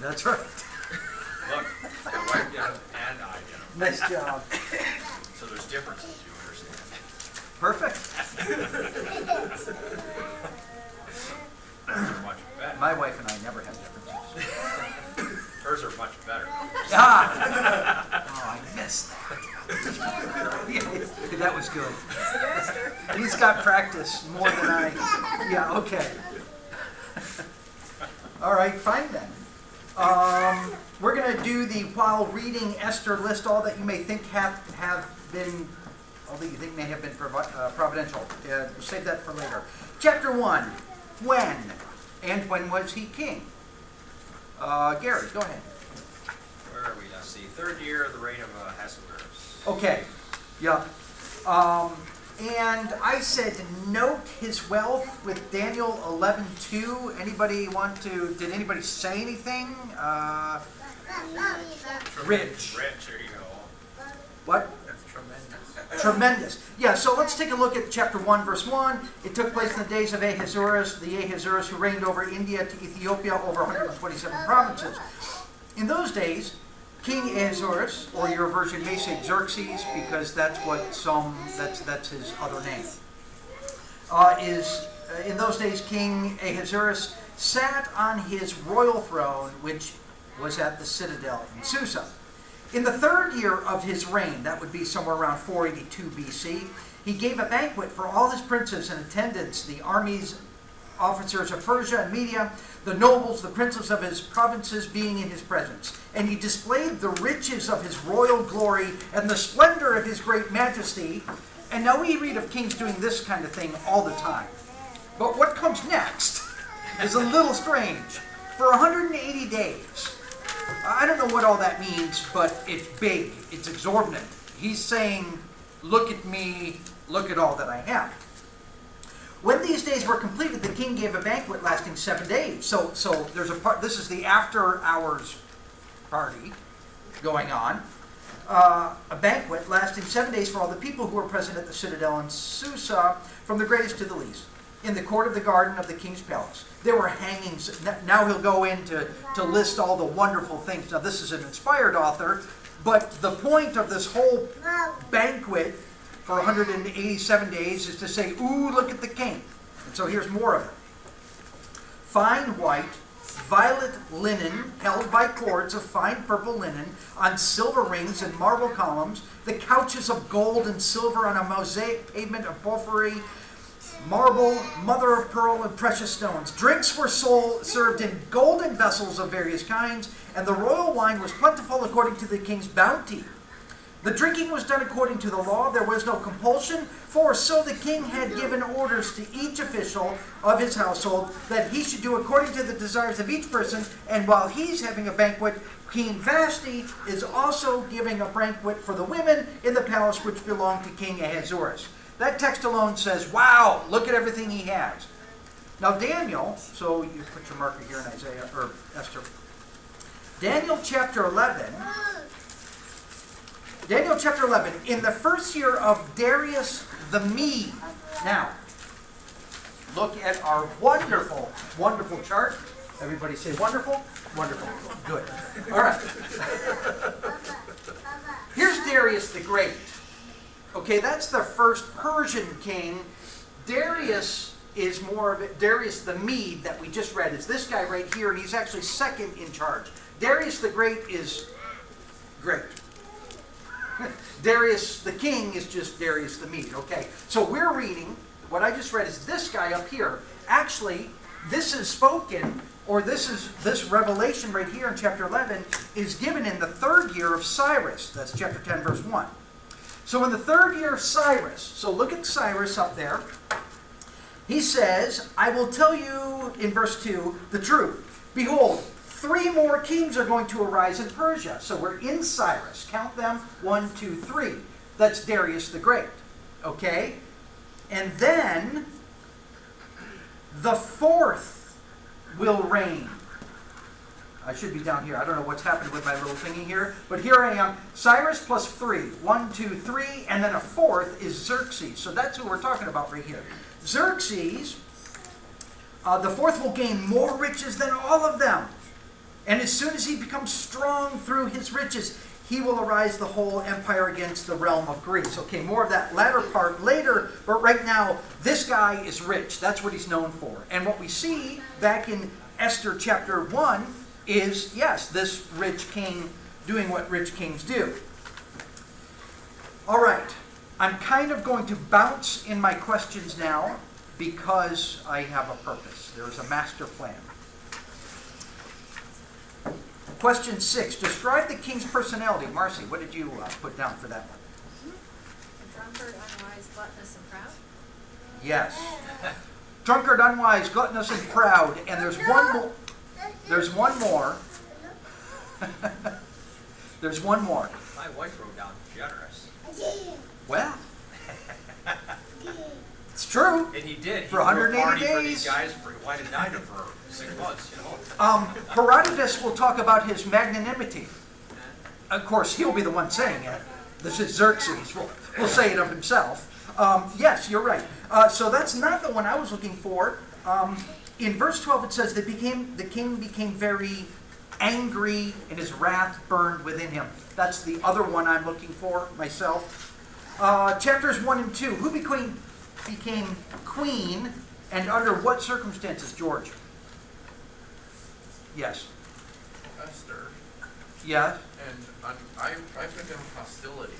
That's right. Look, my wife did them and I did them. Nice job. So there's differences, you understand. Perfect. Hers are much better. My wife and I never have differences. Hers are much better. Ah! Oh, I missed that. Yeah, that was good. He's got practice more than I. Yeah, okay. All right, fine then. We're going to do the while reading Esther list all that you may think have been, all that you think may have been providential. We'll save that for later. Chapter 1, when? And when was he king? Gary, go ahead. Where are we? Let's see. Third year of the reign of Ahasuerus. Okay, yeah. And I said, note his wealth with Daniel 11:2. Anybody want to, did anybody say anything? Rich. Rich, there you go. What? That's tremendous. Tremendous. Yeah, so let's take a look at chapter 1, verse 1. It took place in the days of Ahasuerus, the Ahasuerus who reigned over India to Ethiopia, over 127 provinces. In those days, King Ahasuerus, or your version may say Xerxes, because that's what that's his other name, in those days King Ahasuerus sat on his royal throne, which was at the citadel in Susa. In the third year of his reign, that would be somewhere around 482 BC, he gave a banquet for all his princes and attendants, the armies, officers of Persia and Media, the nobles, the princes of his provinces being in his presence. And he displayed the riches of his royal glory and the splendor of his great majesty. And now we read of kings doing this kind of thing all the time. But what comes next is a little strange. For 180 days, I don't know what all that means, but it's big, it's exorbitant. He's saying, look at me, look at all that I have. When these days were completed, the king gave a banquet lasting 7 days. So there's a part. This is the after hours party going on. A banquet lasting 7 days for all the people who were present at the citadel in Susa, from the greatest to the least, in the court of the garden of the king's palace. There were hangings. Now he'll go in to list all the wonderful things. Now this is an inspired author, but the point of this whole banquet for 187 days is to say, ooh, look at the king. And so here's more of it. Fine white, violet linen, held by cords of fine purple linen, on silver rings and marble columns, the couches of gold and silver on a mosaic pavement of porphyry, marble, mother of pearl, and precious stones. Drinks were served in golden vessels of various kinds, and the royal wine was plentiful according to the king's bounty. The drinking was done according to the law. There was no compulsion, for so the king had given orders to each official of his household that he should do according to the desires of each person. And while he's having a banquet, Queen Vashti is also giving a banquet for the women in the palace which belonged to King Ahasuerus. That text alone says, wow, look at everything he has. Now Daniel, so you put your marker here in Isaiah, or Esther. Daniel chapter 11, in the first year of Darius the Mede. Now, look at our wonderful, wonderful chart. Everybody say wonderful? Wonderful. Good. All right. Here's Darius the Great. Okay, that's the first Persian king. Darius is more of it. Darius the Mede that we just read is this guy right here, and he's actually second in charge. Darius the Great is great. Darius the king is just Darius the Mede. Okay, so we're reading, what I just read is this guy up here. Actually, this is spoken, or this revelation right here in chapter 11 is given in the third year of Cyrus. That's chapter 10, verse 1. So in the third year of Cyrus, so look at Cyrus up there. He says, I will tell you, in verse 2, the truth. Behold, 3 more kings are going to arise in Persia. So we're in Cyrus. Count them, 1, 2, 3. That's Darius the Great. Okay? And then the 4th will reign. I should be down here. I don't know what's happened with my little thingy here. But here I am. Cyrus plus 3. 1, 2, 3. And then a 4th is Xerxes. So that's who we're talking about right here. Xerxes, the 4th will gain more riches than all of them. And as soon as he becomes strong through his riches, he will arise the whole empire against the realm of Greece. Okay, more of that latter part later, but right now, this guy is rich. That's what he's known for. And what we see back in Esther chapter 1 is, yes, this rich king doing what rich kings do. All right, I'm kind of going to bounce in my questions now because I have a purpose. There is a master plan. Question 6. Describe the king's personality. Marcy, what did you put down for that one? A drunkard, unwise, gluttonous, and proud. Yes. Drunkard, unwise, gluttonous, and proud. And there's one more. There's one more. There's one more. My wife wrote down generous. Well, it's true. And he did. He For threw a 180 party for days. these guys. Why did I for 6 months? You know. Herodotus will talk about his magnanimity. Of course, he'll be the one saying it. This is Xerxes. We'll say it of himself. Yes, you're right. So that's not the one I was looking for. In verse 12 it says, the king became very angry and his wrath burned within him. That's the other one I'm looking for myself. Chapters 1 and 2. Who became queen and under what circumstances, George? Yes. Esther, Yeah. and I put down hostility.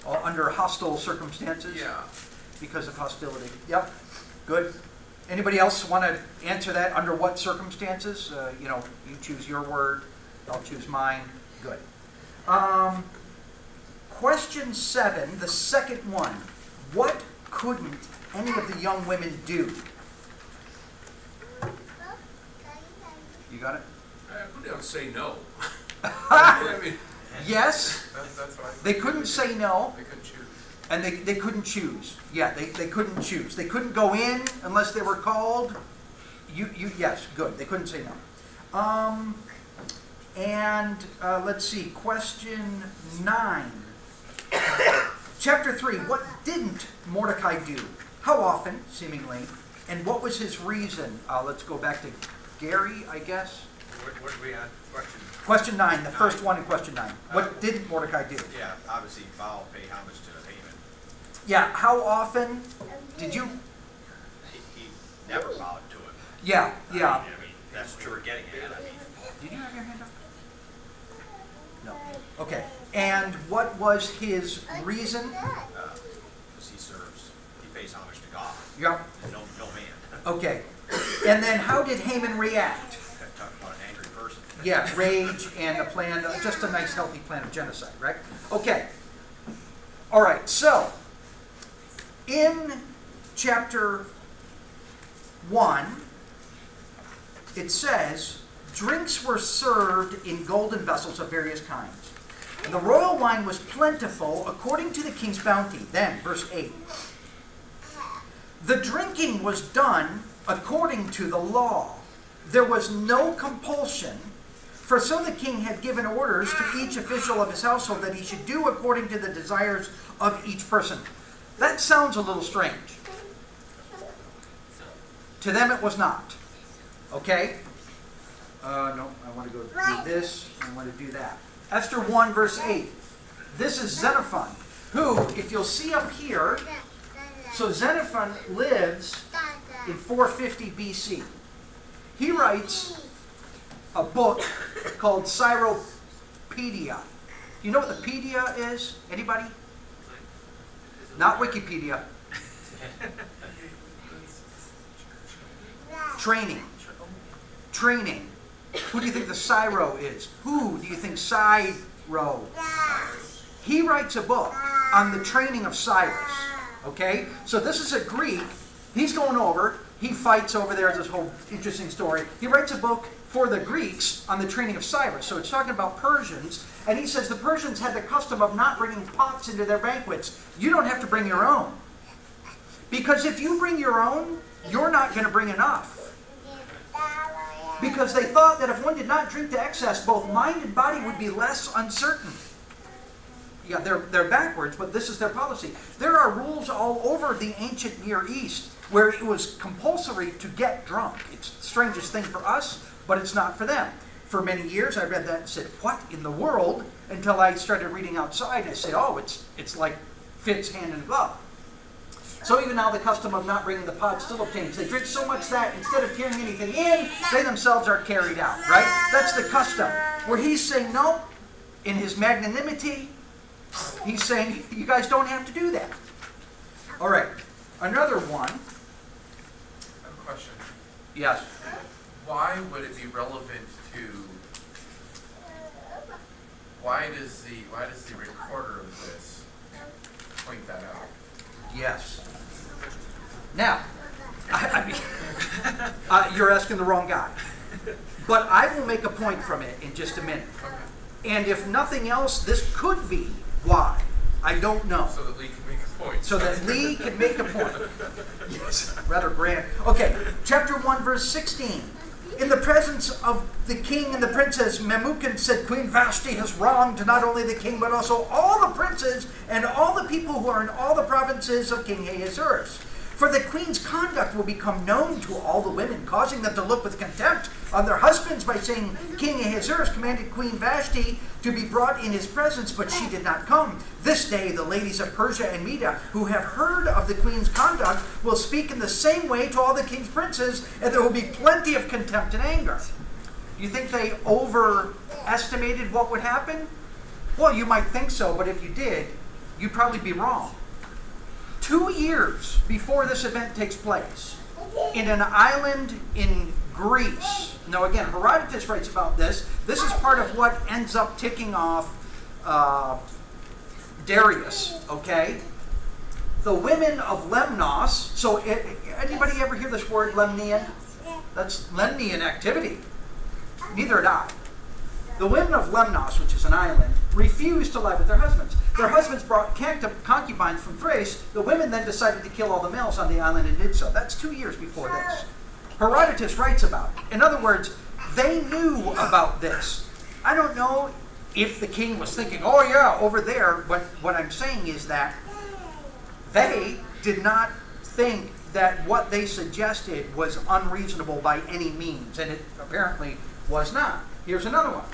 Under hostile circumstances? Yeah. Because of hostility. Yep. Good. Anybody else want to answer that? Under what circumstances? You choose your word. I'll choose mine. Good. Question 7, the second one. What couldn't any of the young women do? You got it? I put down say no. I mean, Yes. that's what I They couldn't say no. They couldn't choose. And they couldn't choose. Yeah, they couldn't choose. They couldn't go in unless they were called. Yes, good. They couldn't say no. Let's see, question 9. Chapter 3, what didn't Mordecai do? How often, seemingly, and what was his reason? Let's go back to Gary, I guess. What are we on? Question 9, the first one in question 9. What didn't Mordecai do? Yeah, obviously bow, pay homage to Haman. Yeah, how often did you? He never bowed to him. Yeah, yeah. I mean, that's what you were getting at. I mean, Did you have your hand up? No. Okay. And what was his reason? because he pays homage to God, Yeah. and no man. Okay. And then how did Haman react? Talk about an angry person. Yeah, rage and a plan, just a nice healthy plan of genocide, right? Okay. All right, so in chapter 1, it says, drinks were served in golden vessels of various kinds. And the royal wine was plentiful according to the king's bounty. Then, verse 8. The drinking was done according to the law. There was no compulsion, for so the king had given orders to each official of his household that he should do according to the desires of each person. That sounds a little strange. To them it was not. Okay? No, I want to go do this, I want to do that. Esther 1 verse 8. This is Xenophon, who, if you'll see up here, so Xenophon lives in 450 BC. He writes a book called Cyropedia. You know what the pedia is? Anybody? Not Wikipedia. Training. Training. Who do you think the Cyro is? Who do you think Cyro? He writes a book on the training of Cyrus. Okay? So this is a Greek. He's going over. He fights over there. It's this whole interesting story. He writes a book for the Greeks on the training of Cyrus. So it's talking about Persians. And he says the Persians had the custom of not bringing pots into their banquets. You don't have to bring your own. Because if you bring your own, you're not going to bring enough. Because they thought that if one did not drink to excess, both mind and body would be less uncertain. Yeah, they're backwards, but this is their policy. There are rules all over the ancient Near East where it was compulsory to get drunk. It's the strangest thing for us, but it's not for them. for many years I read that and said, what in the world? Until I started reading outside and I said, oh, it's like fits hand in glove. So even now the custom of not bringing the pot still obtains. They drink so much that instead of carrying anything in, they themselves are carried out, right? That's the custom. Where he's saying, no, in his magnanimity, he's saying, you guys don't have to do that. All right, another one. I have a question. Yes. Why would it be relevant to, why does the recorder of this point that out? Yes. Now, I mean, you're asking the wrong guy. But I will make a point from it in just a minute. Okay. And if nothing else, this could be why. I don't know. So that Lee can make a point. So that Lee can make a point. Yes, rather grand. Okay, chapter 1, verse 16. In the presence of the king and the princess, Memucan said, Queen Vashti has wronged not only the king, but also all the princes and all the people who are in all the provinces of King Ahasuerus. For the queen's conduct will become known to all the women, causing them to look with contempt on their husbands by saying, King Ahasuerus commanded Queen Vashti to be brought in his presence, but she did not come. This day the ladies of Persia and Media, who have heard of the queen's conduct, will speak in the same way to all the king's princes, and there will be plenty of contempt and anger. Do you think they overestimated what would happen? Well, you might think so, but if you did, you'd probably be wrong. 2 years before this event takes place, in an island in Greece. Now again, Herodotus writes about this. This is part of what ends up ticking off Darius, okay? The women of Lemnos. So anybody ever hear this word Lemnian? That's Lemnian activity. Neither had I. The women of Lemnos, which is an island, refused to lie with their husbands. Their husbands brought concubines from Thrace. The women then decided to kill all the males on the island and did so. That's 2 years before this. Herodotus writes about it. In other words, they knew about this. I don't know if the king was thinking, oh yeah, over there, but what I'm saying is that they did not think that what they suggested was unreasonable by any means, and it apparently was not. Here's another one.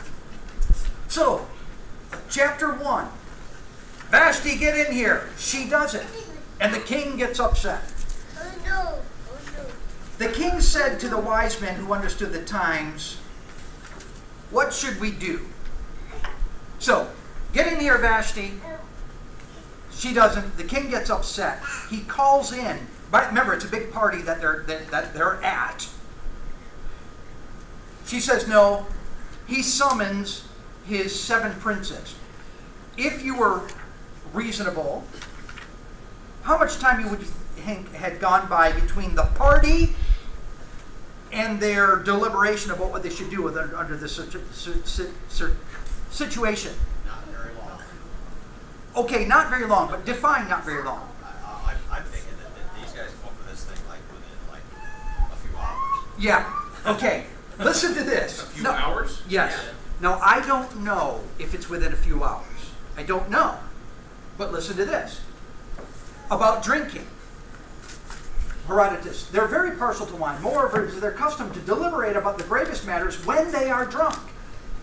So, chapter 1. Vashti, get in here. She does it. And the king gets upset. The king said to the wise men who understood the times, what should we do? So, get in here, Vashti. She doesn't. The king gets upset. He calls in. But remember, it's a big party that they're at. She says no. He summons his 7 princes. If you were reasonable, how much time you would think had gone by between the party and their deliberation of what they should do under this situation? Not very long. Okay, not very long, but define not very long. I'm thinking that these guys come up with this thing like within like a few hours. Yeah, okay. Listen to this. A few hours? Yes. Yeah. Now, I don't know if it's within a few hours. I don't know. But listen to this. About drinking. Herodotus, they're very partial to wine. Moreover, it is their custom to deliberate about the gravest matters when they are drunk.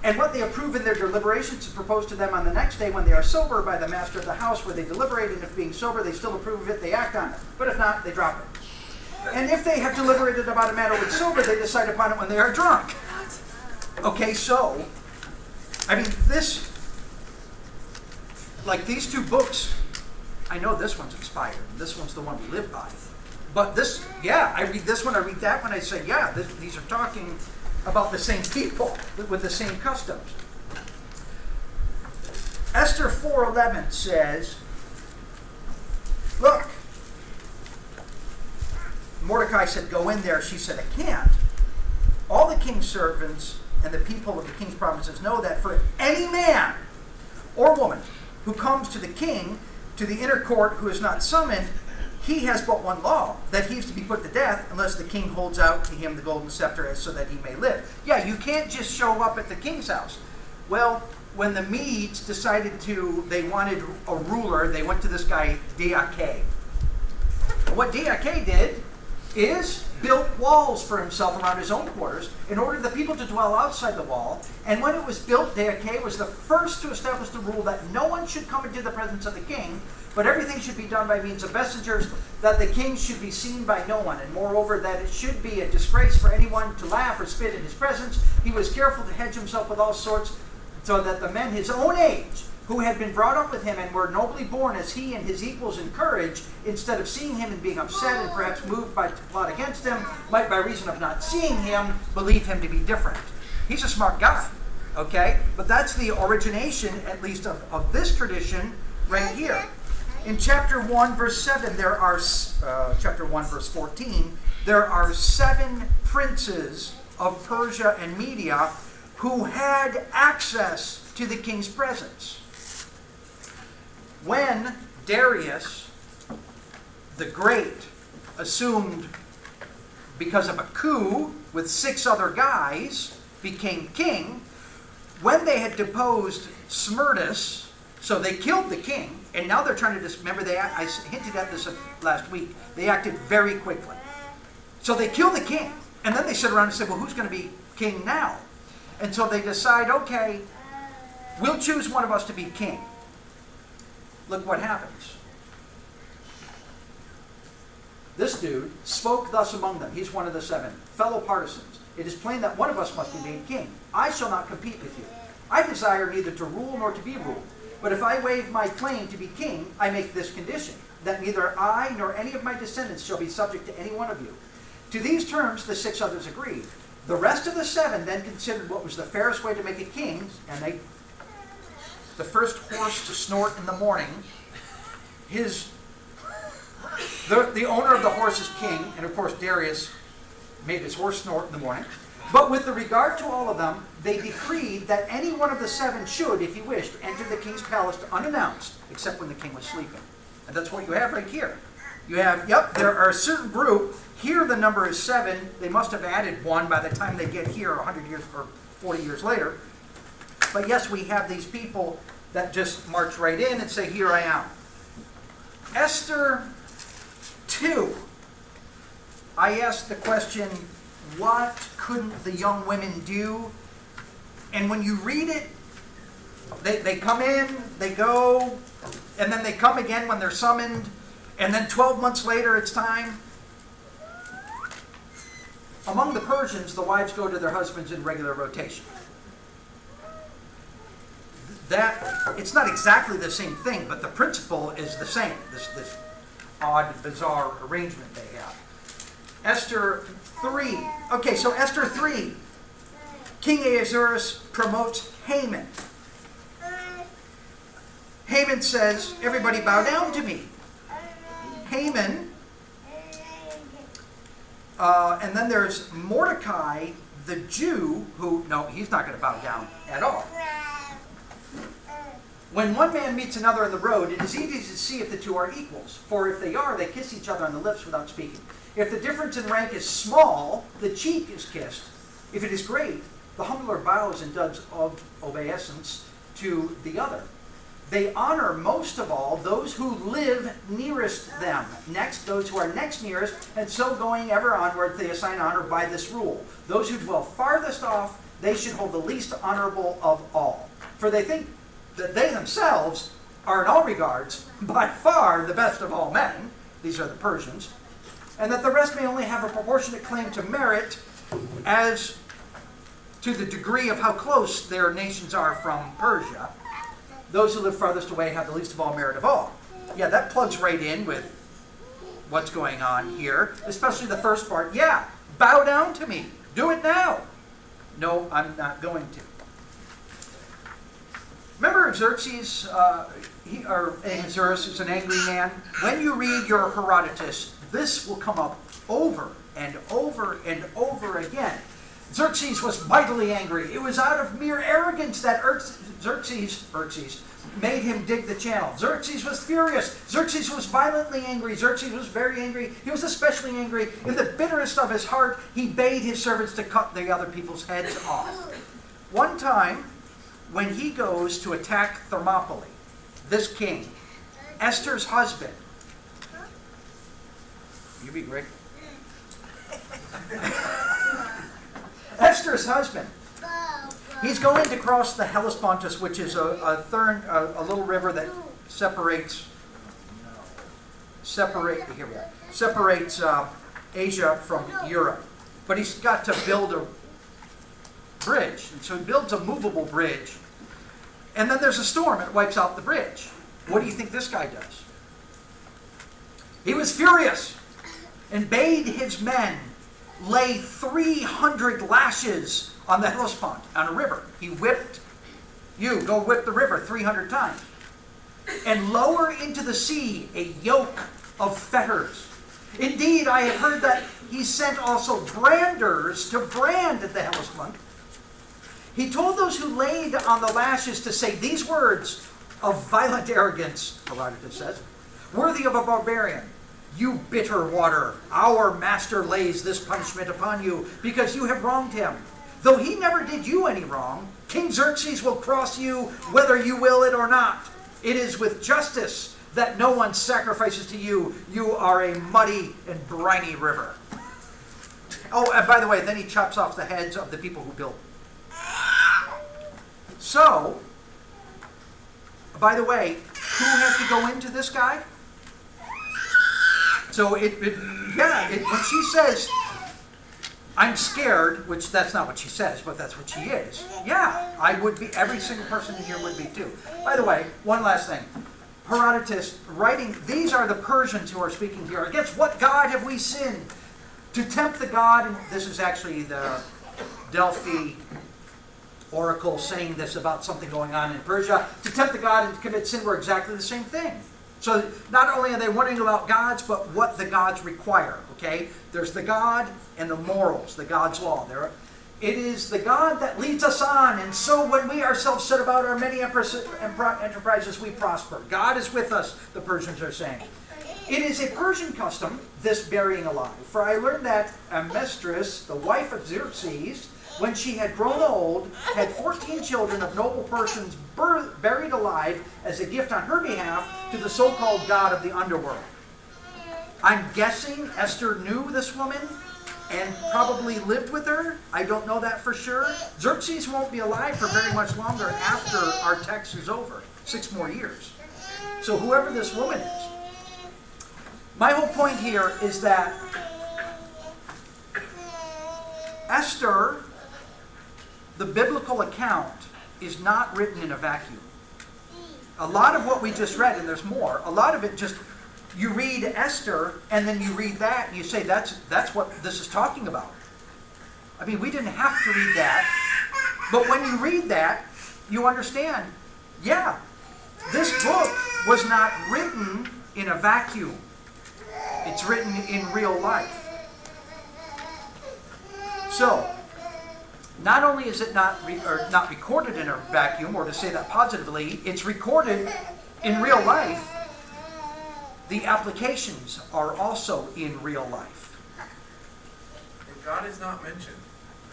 And what they approve in their deliberations is proposed to them on the next day when they are sober by the master of the house where they deliberate, and if being sober they still approve of it, they act on it. But if not, they drop it. And if they have deliberated about a matter when sober, they decide upon it when they are drunk. Okay, so, I mean, this, like these 2 books, I know this one's inspired. This one's the one we live by. But this, yeah, I read this one, I read that one, I say, yeah, these are talking about the same people with the same customs. Esther 4:11 says, look, Mordecai said, go in there. She said, I can't. All the king's servants and the people of the king's provinces know that for any man or woman who comes to the king, to the inner court, who is not summoned, he has but one law, that he is to be put to death unless the king holds out to him the golden scepter so that he may live. Yeah, you can't just show up at the king's house. Well, when the Medes decided they wanted a ruler, they went to this guy, Diake. What Diake did is built walls for himself around his own quarters in order for the people to dwell outside the wall. And when it was built, Deacon was the first to establish the rule that no one should come into the presence of the king, but everything should be done by means of messengers, that the king should be seen by no one, and moreover, that it should be a disgrace for anyone to laugh or spit in his presence. He was careful to hedge himself with all sorts, so that the men his own age, who had been brought up with him and were nobly born as he and his equals in courage, instead of seeing him and being upset and perhaps moved to plot against him, might by reason of not seeing him, believe him to be different. He's a smart guy, okay? But that's the origination, at least, of this tradition right here. In chapter 1, verse 7, there are, chapter 1, verse 14, there are 7 princes of Persia and Media who had access to the king's presence. When Darius the Great assumed, because of a coup with 6 other guys, became king, when they had deposed Smerdis, so they killed the king, and now they're trying to remember, I hinted at this last week, they acted very quickly. So they kill the king, and then they sit around and say, well, who's going to be king now? And so they decide, okay, we'll choose one of us to be king. Look what happens. This dude spoke thus among them. He's one of the 7 fellow partisans. It is plain that one of us must be made king. I shall not compete with you. I desire neither to rule nor to be ruled. But if I waive my claim to be king, I make this condition, that neither I nor any of my descendants shall be subject to any one of you. To these terms the 6 others agreed. The rest of the 7 then considered what was the fairest way to make a king, and the first horse to snort in the morning, the owner of the horse is king, and of course Darius made his horse snort in the morning. But with the regard to all of them, they decreed that any one of the 7 should, if he wished, enter the king's palace unannounced, except when the king was sleeping. And that's what you have right here. You have, there are a certain group. Here the number is 7. They must have added 1 by the time they get here 100 years or 40 years later. But yes, we have these people that just march right in and say, here I am. Esther 2. I asked the question, what couldn't the young women do? And when you read it, they come in, they go, and then they come again when they're summoned, and then 12 months later it's time. Among the Persians, the wives go to their husbands in regular rotation. It's not exactly the same thing, but the principle is the same, this odd, bizarre arrangement they have. Esther 3. Okay, so Esther 3. King Ahasuerus promotes Haman. Haman says, everybody bow down to me. Haman, and then there's Mordecai, the Jew, who, no, he's not going to bow down at all. When one man meets another on the road, it is easy to see if the two are equals. For if they are, they kiss each other on the lips without speaking. If the difference in rank is small, the cheek is kissed. If it is great, the humbler bows and does obeisance to the other. They honor most of all those who live nearest them. Next, those who are next nearest, and so going ever onward, they assign honor by this rule. Those who dwell farthest off, they should hold the least honorable of all. For they think that they themselves are in all regards by far the best of all men. These are the Persians. And that the rest may only have a proportionate claim to merit as to the degree of how close their nations are from Persia. Those who live farthest away have the least of all merit of all. Yeah, that plugs right in with what's going on here, especially the first part. Yeah, bow down to me. Do it now. No, I'm not going to. Remember Xerxes, Ahasuerus is an angry man? When you read your Herodotus, this will come up over and over and over again. Xerxes was mightily angry. It was out of mere arrogance that Xerxes made him dig the channel. Xerxes was furious. Xerxes was violently angry. Xerxes was very angry. He was especially angry. In the bitterest of his heart, he bade his servants to cut the other people's heads off. One time, when he goes to attack Thermopylae, this king, Esther's husband, you be great. Esther's husband. He's going to cross the Hellespont, which is a little river that separates Asia from Europe. But he's got to build a bridge, and so he builds a movable bridge. And then there's a storm, and it wipes out the bridge. What do you think this guy does? He was furious and bade his men lay 300 lashes on the Hellespont, on a river. He whipped go whip the river 300 times. And lower into the sea a yoke of fetters. Indeed, I have heard that he sent also branders to brand the Hellespont. He told those who laid on the lashes to say these words of violent arrogance, Herodotus says, worthy of a barbarian. You bitter water, our master lays this punishment upon you because you have wronged him. Though he never did you any wrong, King Xerxes will cross you whether you will it or not. It is with justice that no one sacrifices to you. You are a muddy and briny river. Oh, and by the way, then he chops off the heads of the people who built. So, by the way, who had to go into this guy? So when she says, I'm scared, which that's not what she says, but that's what she is. Yeah, I would be, every single person in here would be too. By the way, one last thing. Herodotus writing, these are the Persians who are speaking here. Against what God have we sinned? To tempt the God, and this is actually the Delphi oracle saying this about something going on in Persia. To tempt the God and to commit sin were exactly the same thing. So not only are they wondering about gods, but what the gods require, okay? There's the God and the morals, the God's law. It is the God that leads us on, and so when we ourselves set about our many enterprises, we prosper. God is with us, the Persians are saying. It is a Persian custom, this burying alive. For I learned that Amestris, the wife of Xerxes, when she had grown old, had 14 children of noble persons buried alive as a gift on her behalf to the so-called god of the underworld. I'm guessing Esther knew this woman and probably lived with her. I don't know that for sure. Xerxes won't be alive for very much longer after our text is over. 6 more years. So whoever this woman is. My whole point here is that Esther, the biblical account, is not written in a vacuum. A lot of what we just read, and there's more, a lot of it just, you read Esther, and then you read that, and you say, that's what this is talking about. I mean, we didn't have to read that, but when you read that, you understand, yeah, this book was not written in a vacuum. It's written in real life. So, not only is it not recorded in a vacuum, or to say that positively, it's recorded in real life. The applications are also in real life. And God is not mentioned,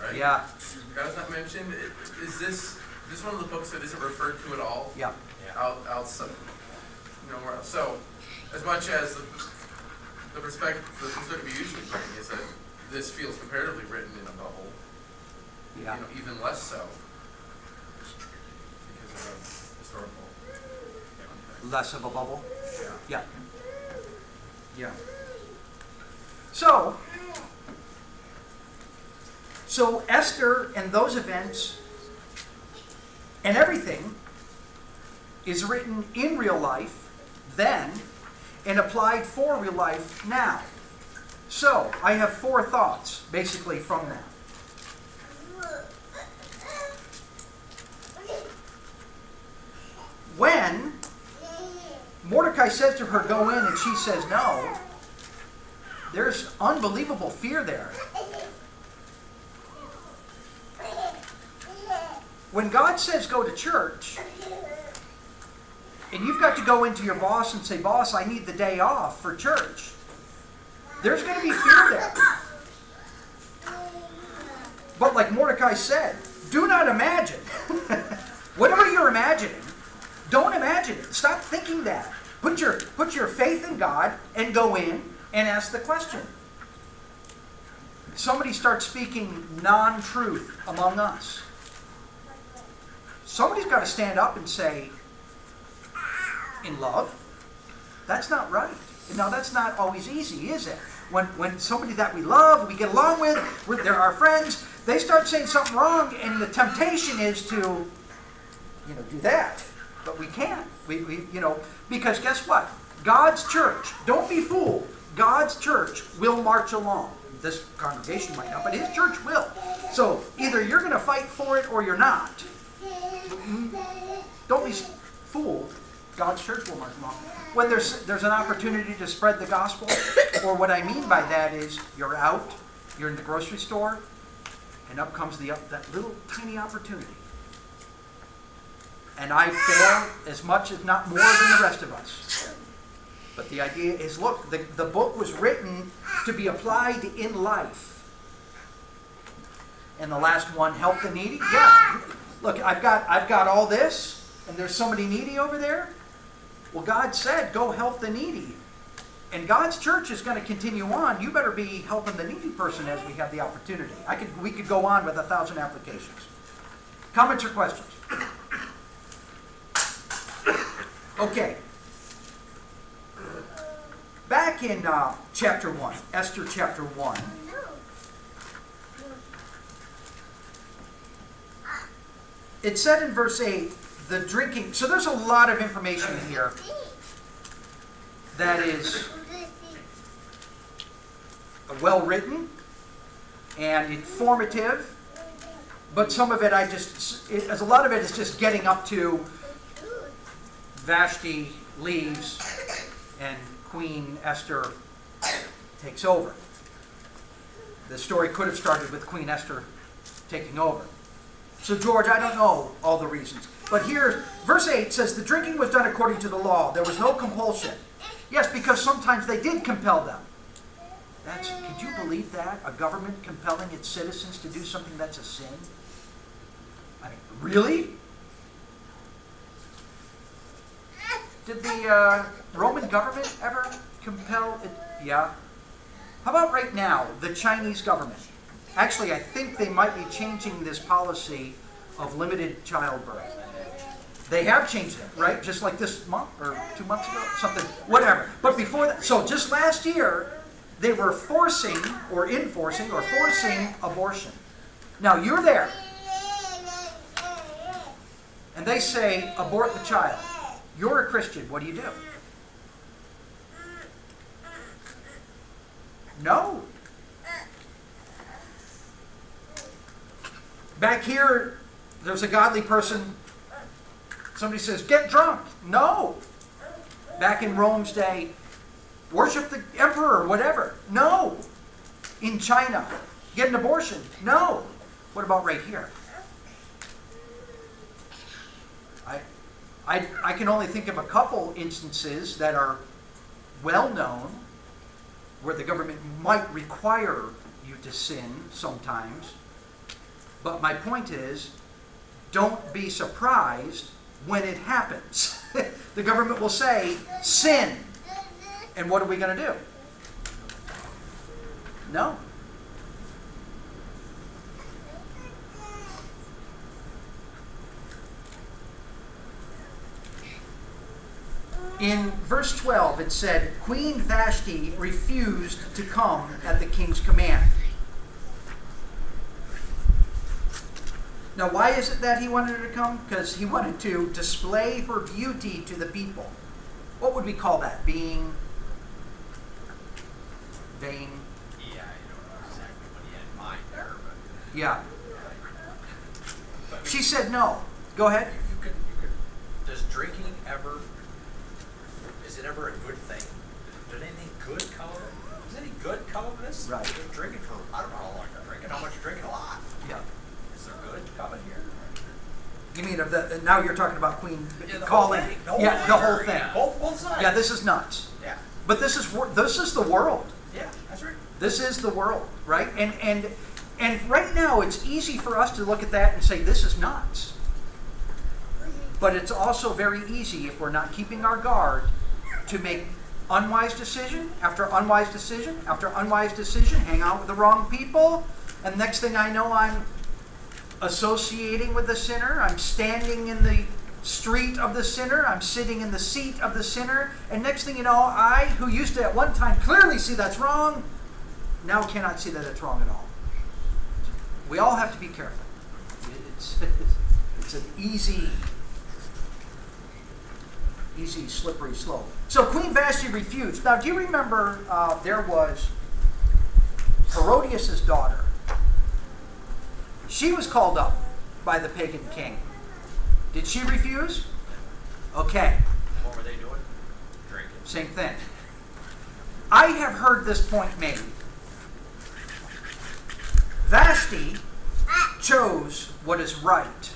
right? Yeah. God is not mentioned. Is this one of the books that isn't referred to at all? Yeah. Outside, nowhere else. So, as much as the perspective we usually bring is that this feels comparatively written in a bubble. Yeah. Even less so because of historical context. Less of a bubble? Yeah. Yeah. So Esther and those events and everything is written in real life then and applied for real life now. So I have 4 thoughts basically from that. When Mordecai says to her, go in, and she says no, there's unbelievable fear there. When God says go to church, and you've got to go into your boss and say, boss, I need the day off for church, there's going to be fear there. But like Mordecai said, do not imagine. Whatever you're imagining, don't imagine it. Stop thinking that. Put your faith in God and go in and ask the question. somebody starts speaking non-truth among us, somebody's got to stand up and say, in love, that's not right. Now, that's not always easy, is it? When somebody that we love, we get along with, they're our friends, they start saying something wrong, and the temptation is to, do that. But we can't. Because guess what? God's church, don't be fooled, God's church will march along. This congregation might not, but his church will. So either you're going to fight for it or you're not. Don't be fooled. God's church will march along. When there's an opportunity to spread the gospel, or what I mean by that is you're out, you're in the grocery store, and up comes that little tiny opportunity. And I fail as much, if not more, than the rest of us. But the idea is, look, the book was written to be applied in life. And the last one, help the needy. Yeah, look, I've got all this, and there's somebody needy over there. Well, God said, go help the needy. And God's church is going to continue on. You better be helping the needy person as we have the opportunity. We could go on with 1,000 applications. Comments or questions? Okay. Back in chapter 1, Esther chapter 1, it said in verse 8, the drinking. So there's a lot of information here that is well written and informative, but some of it a lot of it is just getting up to Vashti leaves and Queen Esther takes over. The story could have started with Queen Esther taking over. So George, I don't know all the reasons. But here, verse 8 says, the drinking was done according to the law. There was no compulsion. Yes, because sometimes they did compel them. Could you believe that? A government compelling its citizens to do something that's a sin? I mean, really? Did the Roman government ever compel it? Yeah. How about right now, the Chinese government? Actually, I think they might be changing this policy of limited childbirth. They have changed it, right? Just like this month or 2 months ago, something, whatever. But before that, so just last year, they were forcing abortion. Now, you're there. And they say, abort the child. You're a Christian. What do? No. Back here, there's a godly person. Somebody says, get drunk. No. Back in Rome's day, worship the emperor or whatever. No. In China, get an abortion. No. What about right here? I can only think of a couple instances that are well known where the government might require you to sin sometimes. But my point is, don't be surprised when it happens. The government will say, sin. And what are we going to do? No. In verse 12, it said, Queen Vashti refused to come at the king's command. Now, why is it that he wanted her to come? Because he wanted to display her beauty to the people. What would we call that? Being vain? Yeah, I don't know exactly what he had in mind there, but... Yeah. She said no. Go ahead. Does drinking ever... Is it ever a good thing? Did anything good come of it? Is any good come of this? Right. You've been drinking for, I don't know how long you're drinking. How much you're drinking? A lot. Yeah. Is there good coming here? You mean now you're talking about Queen Yeah, the calling? whole thing. The whole thing. Yeah. Both sides. Yeah, this is nuts. Yeah. But this is the world. Yeah, that's right. This is the world, right? And right now it's easy for us to look at that and say this is nuts. But it's also very easy, if we're not keeping our guard, to make unwise decision after unwise decision after unwise decision, hang out with the wrong people, and next thing I know, I'm associating with the sinner. I'm standing in the street of the sinner. I'm sitting in the seat of the sinner. And next thing you know, I, who used to at one time clearly see that's wrong, now cannot see that it's wrong at all. We all have to be careful. It's an easy slippery slope. So Queen Vashti refused. Now, do you remember there was Herodias' daughter? She was called up by the pagan king. Did she refuse? Okay. What were they doing? Drinking. Same thing. I have heard this point made. Vashti chose what is right.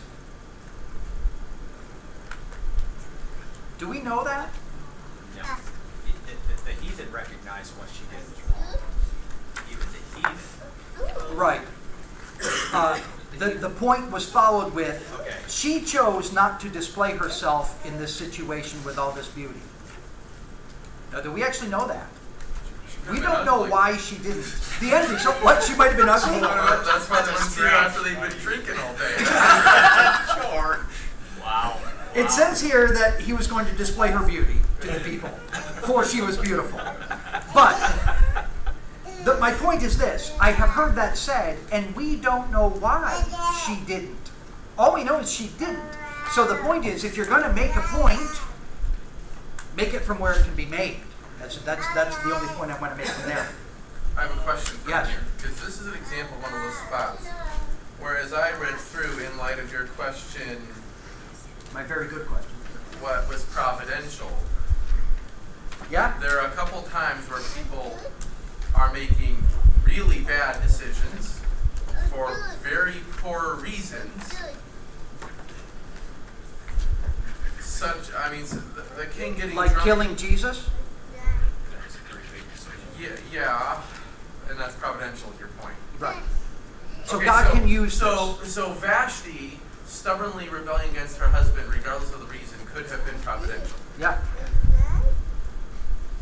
Do we know that? No. The heathen recognized what she did was wrong. Even the heathen. Right. The point was followed with, Okay. she chose not to display herself in this situation with all this beauty. Now, do we actually know that? We don't know why she didn't. The ending. So what? She might have been ugly? That's why they wouldn't see her after they've been drinking all day. Sure. Wow. It says here that he was going to display her beauty to the people, for she was beautiful. But my point is this. I have heard that said, and we don't know why she didn't. All we know is she didn't. So the point is, if you're going to make a point, make it from where it can be made. That's the only point I want to make from there. I have a question for Yes. you here, because this is an example of one of those spots. Whereas I read through, in light of your question, My very good question. what was providential, Yeah? there are a couple times where people are making really bad decisions for very poor reasons. The king getting Like drunk. killing Jesus? That's a pretty big decision. Yeah, and that's providential, your point. Right. So Okay, God can use so this. So Vashti stubbornly rebelling against her husband, regardless of the reason, could have been providential. Yeah.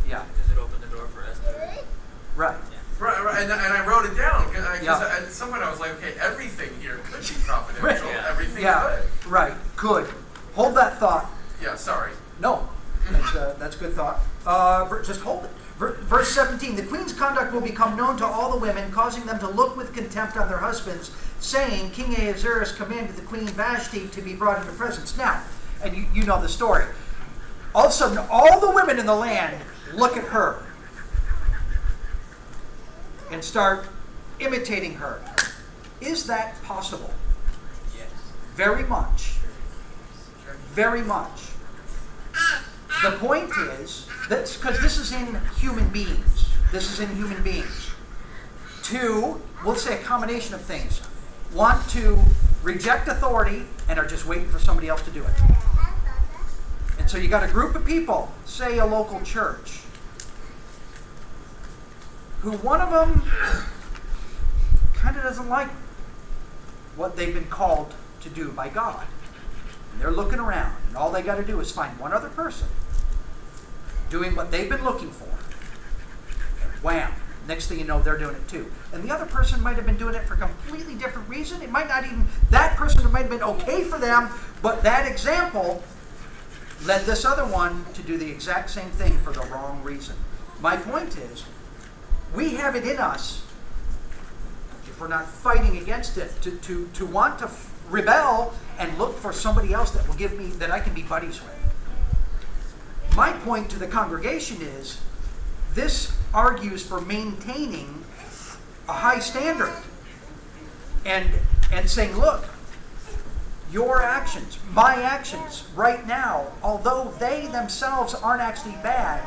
Yeah. Does it open the door for Esther? Right. Right, and I wrote it down because Yeah. at some point I was like, okay, everything here could be providential. Yeah. Everything Yeah. could. Right. Good. Hold that thought. Yeah, sorry. No. That's a good thought. Just hold it. Verse 17, the queen's conduct will become known to all the women, causing them to look with contempt on their husbands, saying, King Ahasuerus commanded the queen Vashti to be brought into presence. Now, and you know the story. All of a sudden, all the women in the land look at her and start imitating her. Is that possible? Yes. Very much. Very much. The point is, that's because this is in human beings. This is in human beings. Two, we'll say a combination of things. Want to reject authority and are just waiting for somebody else to do it. And so you got a group of people, say a local church, who one of them kind of doesn't like what they've been called to do by God. And they're looking around, and all they got to do is find one other person doing what they've been looking for. And wham, next thing you know, they're doing it too. And the other person might have been doing it for a completely different reason. It might not even, that person might have been okay for them, but that example led this other one to do the exact same thing for the wrong reason. My point is, we have it in us, if we're not fighting against it, to want to rebel and look for somebody else that will give me, that I can be buddies with. My point to the congregation is, this argues for maintaining a high standard and saying, look, your actions, my actions right now, although they themselves aren't actually bad,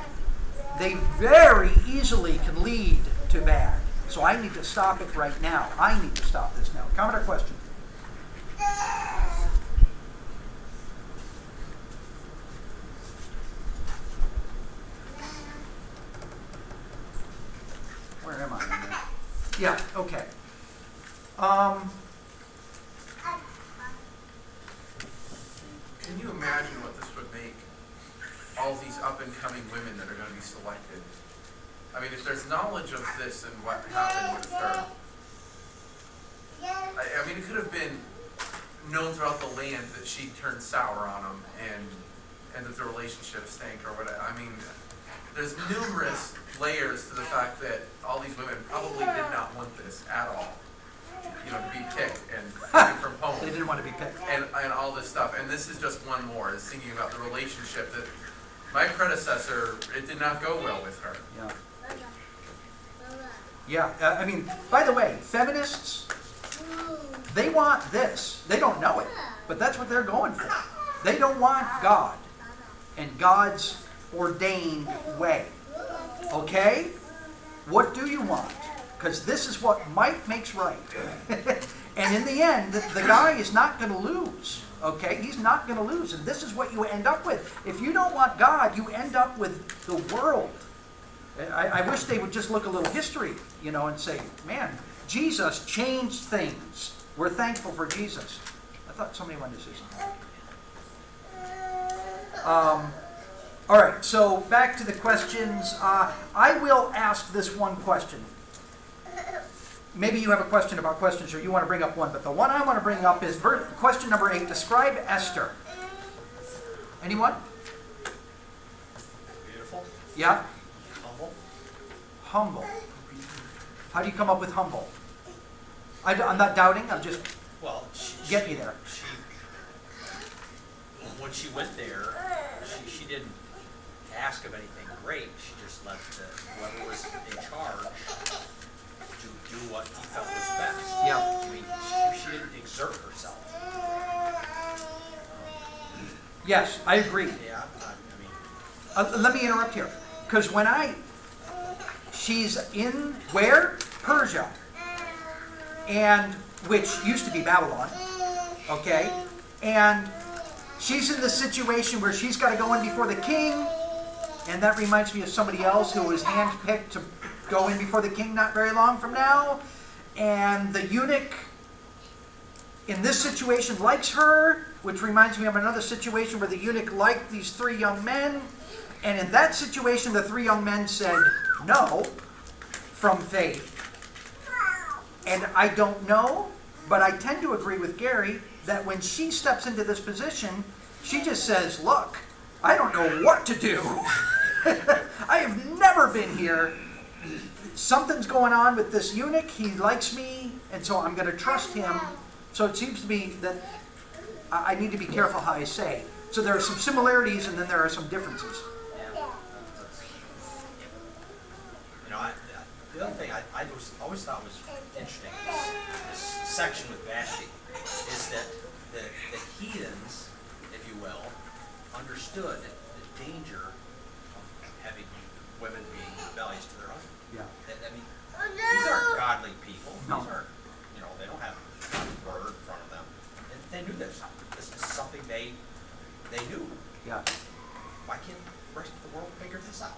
they very easily can lead to bad. So I need to stop it right now. I need to stop this now. Comment or question? Where am I? Yeah, okay. Can you imagine what this would make all these up-and-coming women that are going to be selected. I mean, if there's knowledge of this and what happened with her, I mean, it could have been known throughout the land that she turned sour on him and that the relationship stank or whatever. I mean, there's numerous layers to the fact that all these women probably did not want this at all. You know, to be picked and taken from home. They didn't want to be picked. And all this stuff. And this is just one more, is thinking about the relationship that my predecessor, it did not go well with her. Yeah. Yeah, I mean, by the way, feminists, they want this. They don't know it, but that's what they're going for. They don't want God and God's ordained way. Okay? What do you want? Because this is what might makes right. And in the end, the guy is not going to lose. Okay? He's not going to lose. And this is what you end up with. If you don't want God, you end up with the world. I wish they would just look a little history, you know, and say, man, Jesus changed things. We're thankful for Jesus. I thought somebody wanted to say something. All right, so back to the questions. I will ask this one question. Maybe you have a question about questions or you want to bring up one, but the one I want to bring up is question number 8. Describe Esther. Anyone? Beautiful, Yeah? humble. Humble. How do you come up with humble? I'm not doubting, I'm just, Well, get me there. When she went there, she didn't ask of anything great. She just let whoever was in charge to do what he felt was best. Yeah. I mean, she didn't exert herself. Yes, I agree. Yeah, I mean, Let me interrupt here. Because she's in, where? Persia. And, which used to be Babylon. Okay? And she's in the situation where she's got to go in before the king. And that reminds me of somebody else who was handpicked to go in before the king not very long from now. And the eunuch in this situation likes her, which reminds me of another situation where the eunuch liked these 3 young men. And in that situation, the 3 young men said no from faith. And I don't know, but I tend to agree with Gary that when she steps into this position, she just says, look, I don't know what to do. I have never been here. Something's going on with this eunuch. He likes me, and so I'm going to trust him. So it seems to be that I need to be careful how I say. So there are some similarities, and then there are some differences. you know, the other thing I always thought was interesting, this section with Vashti, is that the heathens, if you will, understood the danger of having women being rebellious to their husband. Yeah. I mean, these aren't godly people. No. These aren't, you know, they don't have God's word in front of them. And they knew this. This is something they knew. Yeah. Why can't the rest of the world figure this out?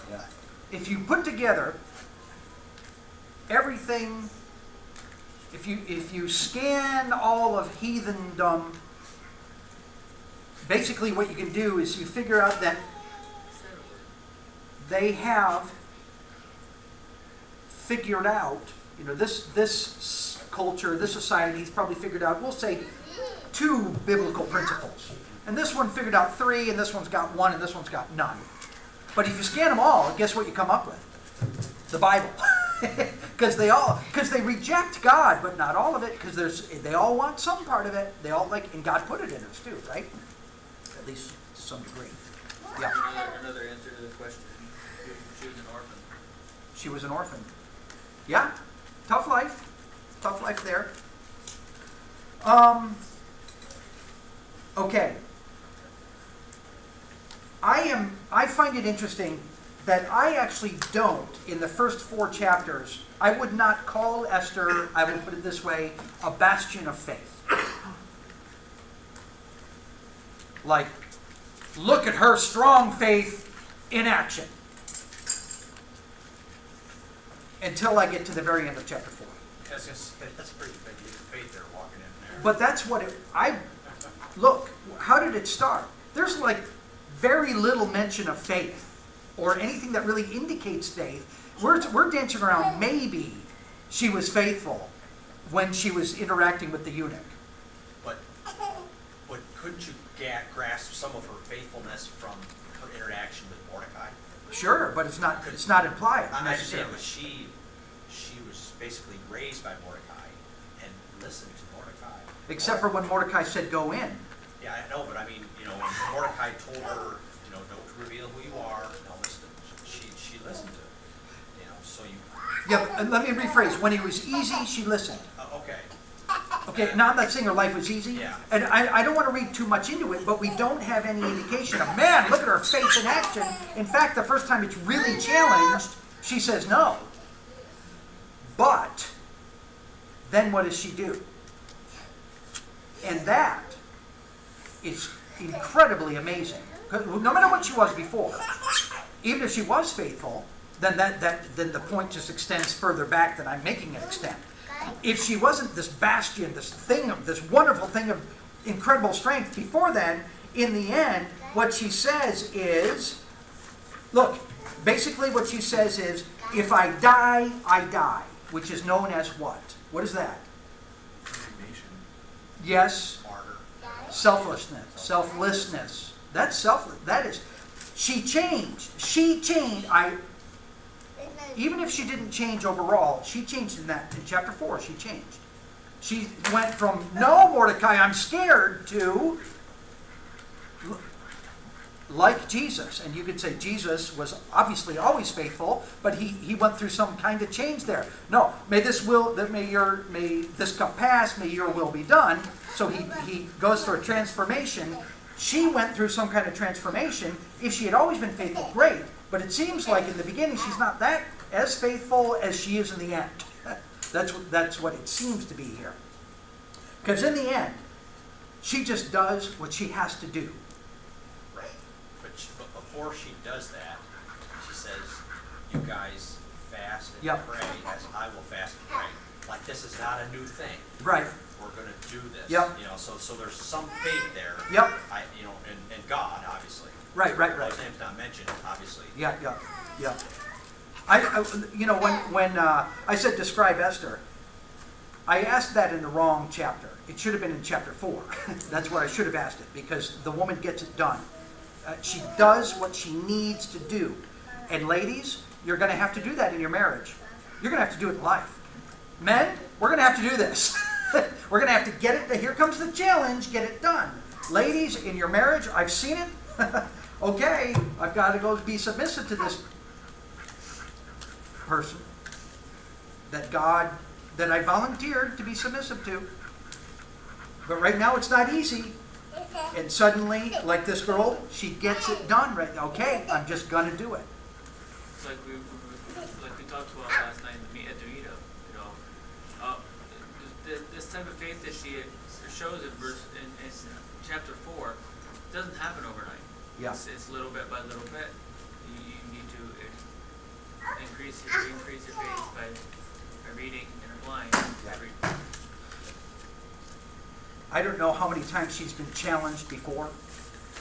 Yeah. If you put together everything, if you scan all of heathendom, basically what you can do is you figure out that they have figured out, you know, this culture, this society has probably figured out, we'll say, 2 biblical principles. And this one figured out 3, and this one's got 1, and this one's got none. But if you scan them all, guess what you come up with? The Bible. Because they reject God, but not all of it, because they all want some part of it. They all like, and God put it in us too, right? At least to some degree. Yeah. Another answer to the question. She was an orphan. She was an orphan. Yeah. Tough life. Tough life there. Okay. I find it interesting that I actually don't, in the first 4 chapters, I would not call Esther, I would put it this way, a bastion of faith. Like, look at her strong faith in action. Until I get to the very end of chapter 4. That's pretty big faith they're walking in there. But that's what look, how did it start? There's like very little mention of faith or anything that really indicates faith. We're dancing around maybe she was faithful when she was interacting with the eunuch. But couldn't you grasp some of her faithfulness from her interaction with Mordecai? Sure, but it's not implied I understand, necessarily. but she was basically raised by Mordecai and listened to Mordecai. Except for when Mordecai said go in. Yeah, I know, but I mean, when Mordecai told her, don't reveal who you are, listen, she listened to it. So you. Yeah, let me rephrase. When it was easy, she listened. Okay. Okay, now I'm not saying her life was easy. Yeah. And I don't want to read too much into it, but we don't have any indication of, man, look at her faith in action. In fact, the first time it's really challenged, she says no. But then what does she do? And that is incredibly amazing. 'Cause no matter what she was before, even if she was faithful, then then the point just extends further back than I'm making it extend. If she wasn't this bastion, this wonderful thing of incredible strength before then, in the end, what she says is, look, basically what she says is, if I die, I die, which is known as what? What is that? Resignation. Yes, Martyr. selflessness. That's selfless. That is, she changed. Even if she didn't change overall, she changed in chapter 4, she changed. She went from, no, Mordecai, I'm scared, to like Jesus. And you could say Jesus was obviously always faithful, but he went through some kind of change there. No, may this cup pass, may your will be done. So he goes through a transformation. She went through some kind of transformation. If she had always been faithful, great. But it seems like in the beginning she's not that as faithful as she is in the end. That's what it seems to be here. Because in the end, she just does what she has to do. Right. But before she does that, she says, you guys fast and Yep. pray as I will fast and pray. Like this is not a new thing. Right. We're going to do this. Yep. So there's some faith there. Yep. And God, obviously. Right. His name's not mentioned, obviously. Yeah. When I said describe Esther, I asked that in the wrong chapter. It should have been in chapter 4. That's where I should have asked it, because the woman gets it done. She does what she needs to do. And ladies, you're going to have to do that in your marriage. You're going to have to do it in life. Men, we're going to have to do this. We're going to have to get it. Here comes the challenge. Get it done. Ladies, in your marriage, I've seen it. Okay, I've got to go be submissive to this person that I volunteered to be submissive to. But right now it's not easy. And suddenly, like this girl, she gets it done right now. Okay, I'm just going to do it. It's like we talked about last night at the meetup, this type of faith that she shows in chapter 4 doesn't happen overnight. Yeah. It's little bit by little bit. You need to increase your faith by reading and applying. I don't know how many times she's been challenged before,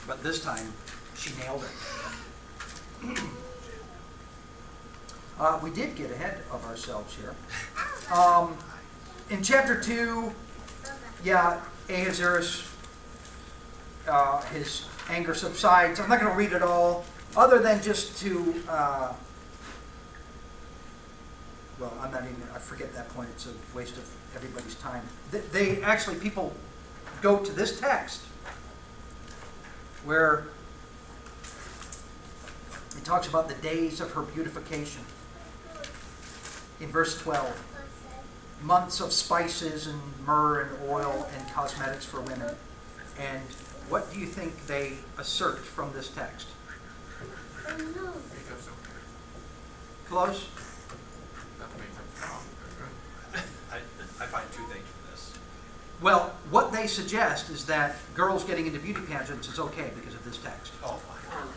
but this time she nailed it. We did get ahead of ourselves here. In chapter 2, Ahasuerus, his anger subsides. I'm not going to read it all, other than just to, I forget that point. It's a waste of everybody's time. People go to this text where it talks about the days of her beautification. In verse 12, months of spices and myrrh and oil and cosmetics for women. And what do you think they assert from this text? Makeup's okay. Close? Not makeup's wrong. I find two things from this. Well, what they suggest is that girls getting into beauty pageants is okay because of this text. Oh, my God.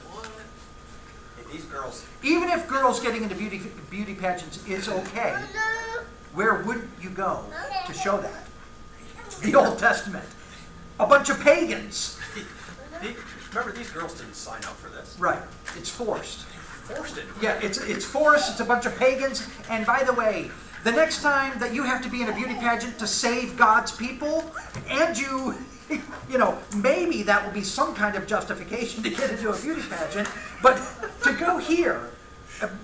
These girls, Even if girls getting into beauty pageants is okay, where would you go to show that? The Old Testament. A bunch of pagans. Remember, these girls didn't sign up for this. Right. It's forced. They were forced into it. Yeah, it's forced. It's a bunch of pagans. And by the way, the next time that you have to be in a beauty pageant to save God's people, and you know, maybe that will be some kind of justification to get into a beauty pageant, but to go here,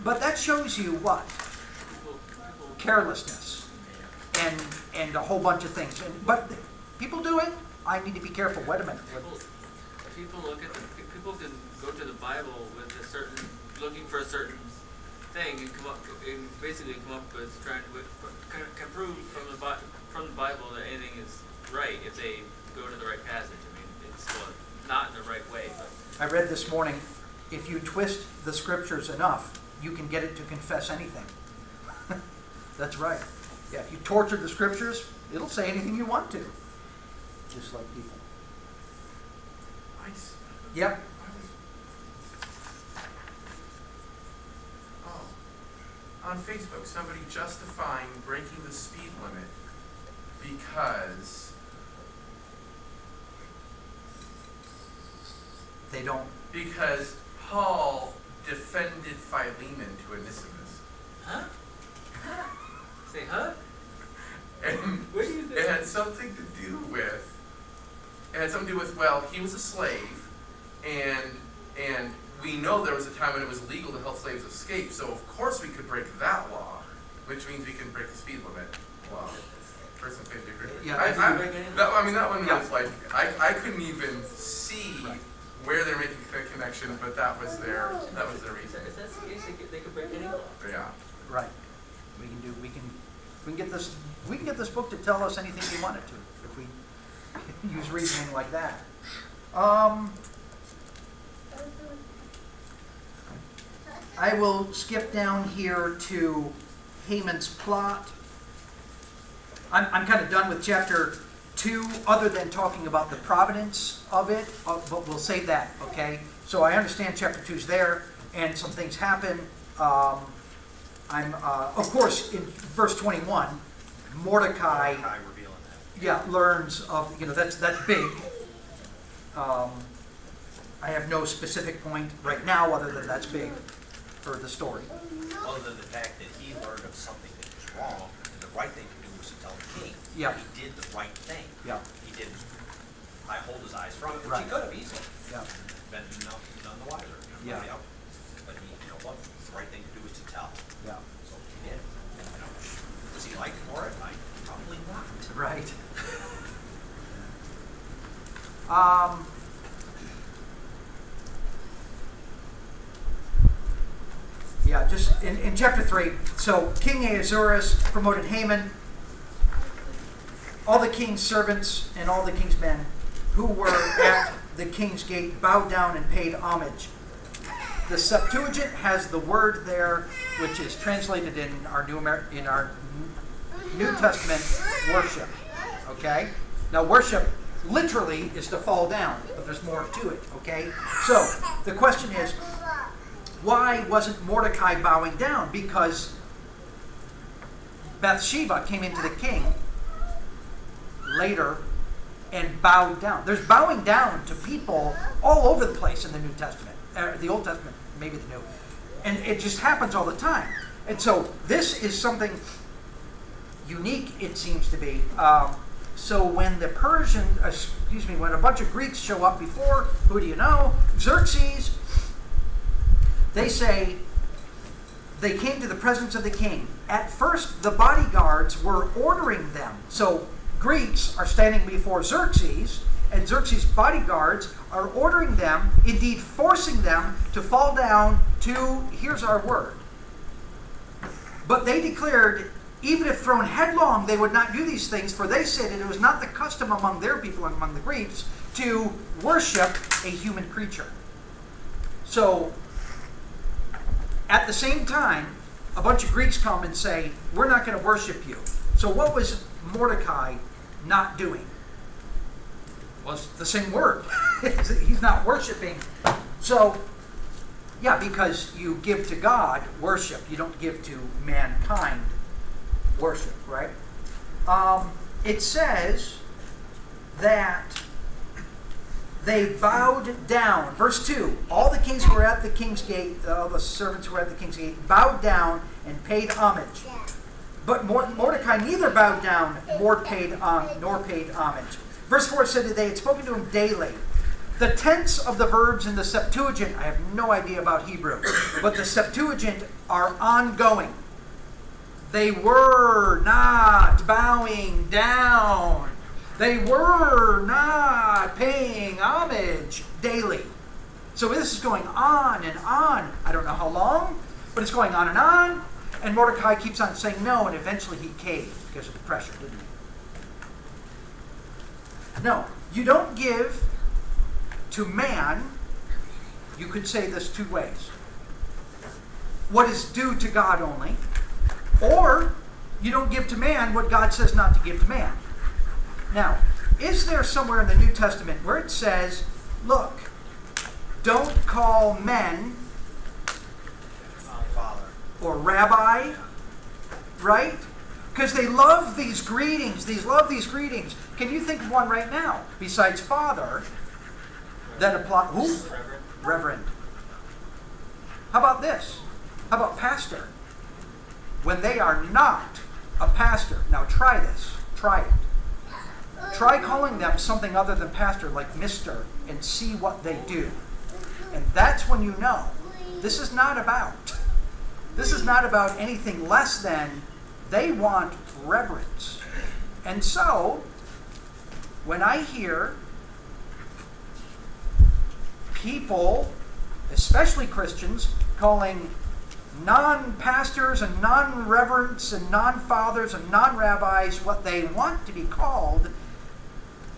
but that shows you what? People, Carelessness and a whole bunch of things. But people do it. I need to be careful. Wait a minute. people look at people can go to the Bible with a certain, looking for a certain thing and basically come up with can prove from the Bible that anything is right if they go to the right passage. I mean, it's still not in the right way, but I read this morning, if you twist the scriptures enough, you can get it to confess anything. That's right. Yeah, if you torture the scriptures, it'll say anything you want to. Just like people. Nice. Yep. Oh. On Facebook, somebody justifying breaking the speed limit because They don't. because Paul defended Philemon to Onesimus. huh? Say huh? And What do you think? it had something to do with, well, he was a slave, and we know there was a time when it was illegal to help slaves escape, so of course we could break that law, which means we can break the speed limit law. Person pays to agree. Yeah, that one Yeah. was like, I couldn't even see Right. where they're making the connection, but that was their reason. If that's the case, they could break any law. Yeah. Right. We can get this book to tell us anything we want it to if we use reasoning like that. I will skip down here to Haman's plot. I'm kind of done with chapter 2, other than talking about the providence of it, but we'll save that, okay? So I understand chapter 2's there, and some things happen. Of course, in verse 21, Mordecai revealing that. yeah, learns of, that's big. I have no specific point right now other than that's big for the story. Other than the fact that he learned of something that was wrong, and the right thing to do was to tell the king. Yeah. He did the right thing. Yeah, He didn't hold his eyes from it, which Right. he could have easily. yeah, Been none the wiser. Yeah. But he, what, the right thing to do was to tell. yeah. So he did. Was he liked for it? Probably not. Right. Yeah, just in chapter 3, so King Ahasuerus promoted Haman. All the king's servants and all the king's men who were at the king's gate bowed down and paid homage. The Septuagint has the word there, which is translated in our New Testament, worship. Okay? Now, worship literally is to fall down, but there's more to it. Okay? So, the question is, why wasn't Mordecai bowing down? Because Bathsheba came into the king later and bowed down. There's bowing down to people all over the place in the New Testament. The Old Testament, maybe the New. And it just happens all the time. And so this is something unique, it seems to be. So when the when a bunch of Greeks show up before, who do you know? Xerxes. They say they came to the presence of the king. At first, the bodyguards were ordering them. So Greeks are standing before Xerxes, and Xerxes' bodyguards are ordering them, indeed forcing them to fall down to, here's our word. But they declared, even if thrown headlong, they would not do these things, for they said it was not the custom among their people and among the Greeks to worship a human creature. So, at the same time, a bunch of Greeks come and say, we're not going to worship you. So what was Mordecai not doing? Well, it's the same word. He's not worshiping. So, yeah, because you give to God worship. You don't give to mankind worship, right? It says that they bowed down. Verse 2, all the kings who were at the king's gate, all the servants who were at the king's gate, bowed down and paid homage. But Mordecai neither bowed down nor paid homage. Verse 4 said that they had spoken to him daily. The tense of the verbs in the Septuagint, I have no idea about Hebrew, but the Septuagint are ongoing. They were not bowing down. They were not paying homage daily. So this is going on and on. I don't know how long, but it's going on. And Mordecai keeps on saying no, and eventually he caved because of the pressure, didn't he? No, you don't give to man, you could say this two ways. What is due to God only, or you don't give to man what God says not to give to man. Now, is there somewhere in the New Testament where it says, look, don't call men Father. or rabbi, right? Because they love these greetings. Greetings. Can you think of one right now besides father that apply? Who? Reverend. Reverend. How about this? How about pastor? When they are not a pastor. Now try this. Try it. Try calling them something other than pastor, like Mr., and see what they do. And that's when you know this is not about anything less than they want reverence. And so, when I hear people, especially Christians, calling non-pastors and non-reverends and non-fathers and non-rabbis what they want to be called,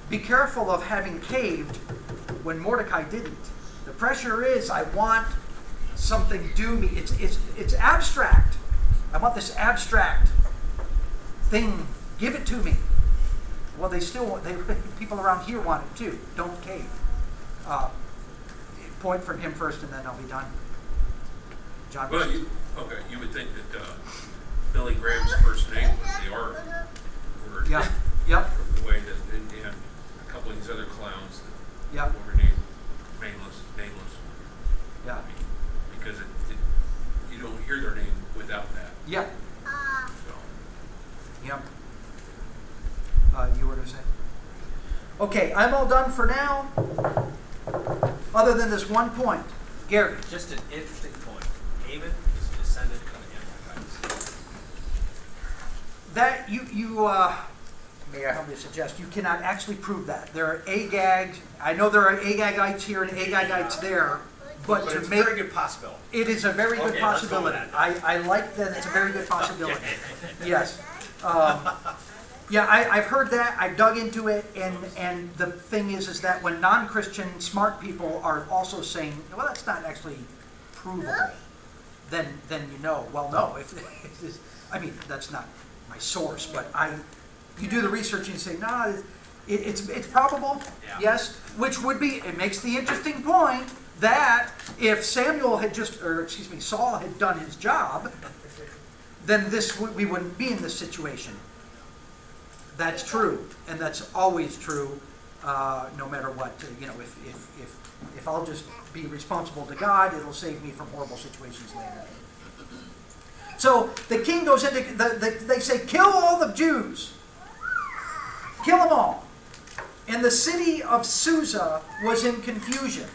be careful of having caved when Mordecai didn't. The pressure is, I want something due me. It's abstract. I want this abstract thing. Give it to me. Well, people around here want it too. Don't cave. Point from him first, and then I'll be done. John. Well, you would think that Billy Graham's first name was the R word. Yeah. Yep. The way that and a couple of these other clowns that Yep. were named nameless. Yeah. Because you don't hear their name without that. Yep. So Yep. You were to say? Okay, I'm all done for now. Other than this one point. Gary. Just an interesting point. Haman is a descendant of Amalekites. That may I humbly suggest, you cannot actually prove that. There are Agags. I know there are Agagites here and Agagites there, but But to it's a make very good possibility. it is a very good Okay, let's go with possibility. that. I like that it's a very good possibility. Yes. Yeah, I've heard that. I've dug into it, and the thing is that when non-Christian smart people are also saying, well, that's not actually provable, then you know. Well, no. I mean, that's not my source, but you do the research and you say, no, it's probable. Yeah. Yes, which would be, it makes the interesting point that if Saul had done his job, then we wouldn't be in this situation. That's true, and that's always true, no matter what. If I'll just be responsible to God, it'll save me from horrible situations later. So the king goes into, they say, kill all the Jews. Kill them all. And the city of Susa was in confusion.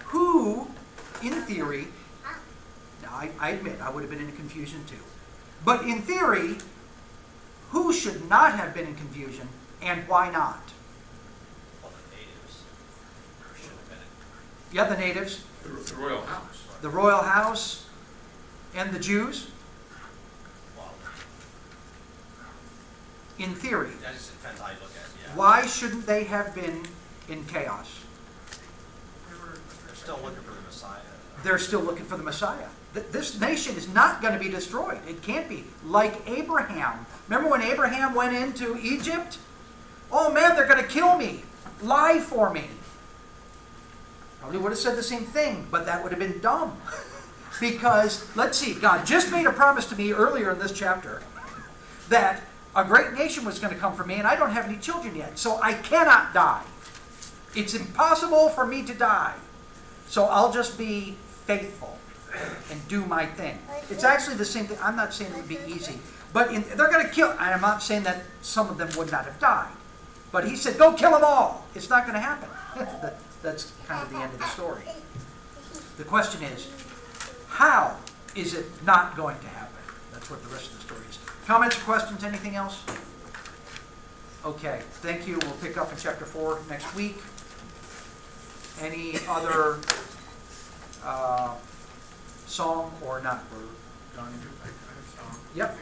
Who, in theory, now I admit I would have been in confusion too. But in theory, who should not have been in confusion, and why not? Well, the natives should have been in. Yeah, the natives, the royal house. the royal house, and the Jews. Well, In theory, that just depends how you look at it, yeah. why shouldn't they have been in chaos? They're still looking for the Messiah. They're still looking for the Messiah. This nation is not going to be destroyed. It can't be. Like Abraham. Remember when Abraham went into Egypt? Oh man, they're going to kill me. Lie for me. Probably would have said the same thing, but that would have been dumb. Because, let's see, God just made a promise to me earlier in this chapter that A great nation was going to come from me, and I don't have any children yet, so I cannot die. It's impossible for me to die. So I'll just be faithful and do my thing. It's actually the same thing. I'm not saying it would be easy, but they're going to kill. And I'm not saying that some of them would not have died. But he said, go kill them all. It's not going to happen. That's kind of the end of the story. The question is, how is it not going to happen? That's what the rest of the story is. Comments or questions? Anything else? Okay, thank you. We'll pick up in chapter 4 next week. Any other psalm or not? We're done. I have some. Yep.